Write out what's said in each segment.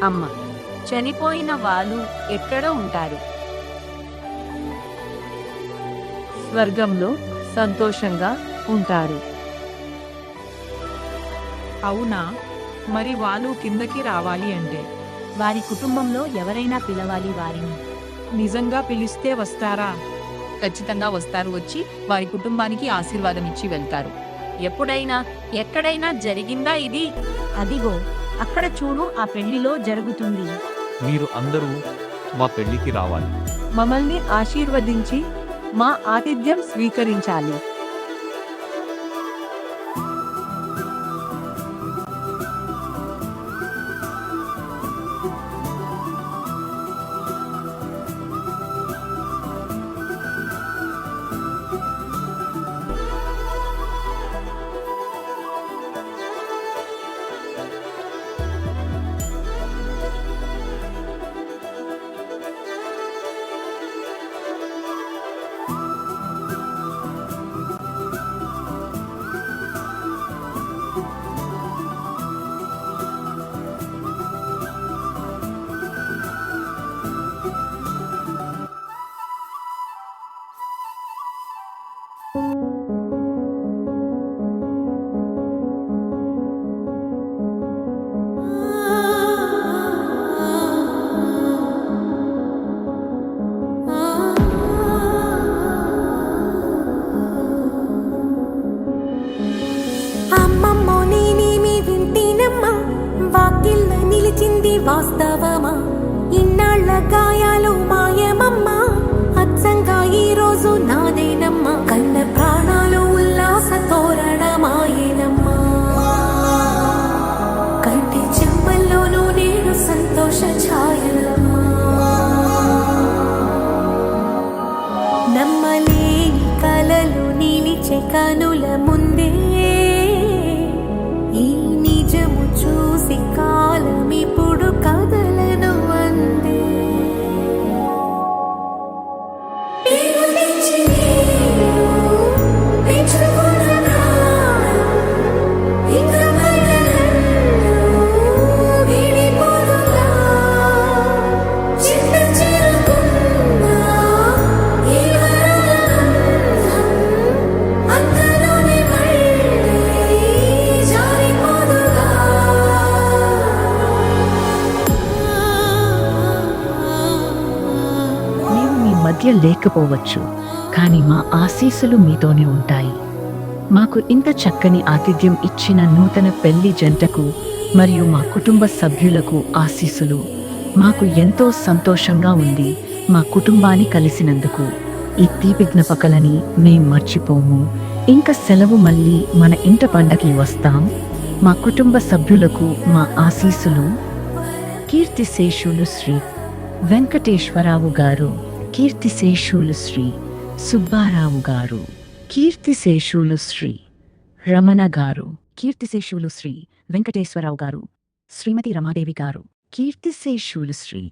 అమ్మ. చనిపోయిన వాళ్ళు ఎక్కడ ఉంటారు? స్వర్గంలో సంతోషంగా ఉంటారు. అవునా? మరి వాళ్ళు కిందకి రావాలి అంటే వారి కుటుంబంలో ఎవరైనా పిలవాలి వారిని. నిజంగా పిలిస్తే వస్తారా? ఖచ్చితంగా వస్తారు. వచ్చి వారి కుటుంబానికి ఆశీర్వాదం ఇచ్చి వెళ్తారు. ఎప్పుడైనా ఎక్కడైనా జరిగిందా ఇది? అదిగో అక్కడ చూడు, ఆ పెళ్లిలో జరుగుతుంది. మీరు అందరూ మా పెళ్లికి రావాలి. మమ్మల్ని ఆశీర్వదించి మా ఆతిథ్యం స్వీకరించాలి. అమ్మమ్మో నేనేమి వింటేనమ్మా, వాకిళ్ళ నిలిచింది వాస్తవమా? ఇన్నాళ్ళ గాయాలు మాయమమ్మా, అచ్చంగా ఈ రోజు నాదేనమ్మా. కన్న ప్రాణాలు ఉల్లాస తోరణమాయేనమ్మా, కంటి చెమ్మల్లోనూ నేను సంతోష ఛాయలమ్మా. నమ్మలేని కలలు నిలిచే కనుల ముందే ఈ నిజము చూసి కాలమిప్పుడు కదలను అందే. మేము మీ మధ్య లేకపోవచ్చు, కానీ మా ఆశీస్సులు మీతోనే ఉంటాయి. మాకు ఇంత చక్కని ఆతిథ్యం ఇచ్చిన నూతన పెళ్లి జంటకు మరియు మా కుటుంబ సభ్యులకు ఆశీస్సులు. మాకు ఎంతో సంతోషంగా ఉంది మా కుటుంబాన్ని కలిసినందుకు. ఈ తీపి జ్ఞాపకాలని మేం మర్చిపోము. ఇంకా సెలవు మళ్ళీ మన ఇంట పండగకి వస్తాం. మా కుటుంబ సభ్యులకు మా ఆశీస్సులు. కీర్తిశేషులు శ్రీ వెంకటేశ్వరరావు గారు, కీర్తిశేషులు శ్రీ సుబ్బారావు గారు, కీర్తిశేషులు శ్రీ రమణ గారు, కీర్తిశేషులు శ్రీ వెంకటేశ్వరరావు గారు, శ్రీమతి రమాదేవి గారు, కీర్తిశేషులు శ్రీ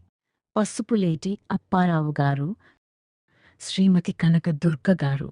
పసుపులేటి అప్పారావు గారు, శ్రీమతి కనక దుర్గ గారు,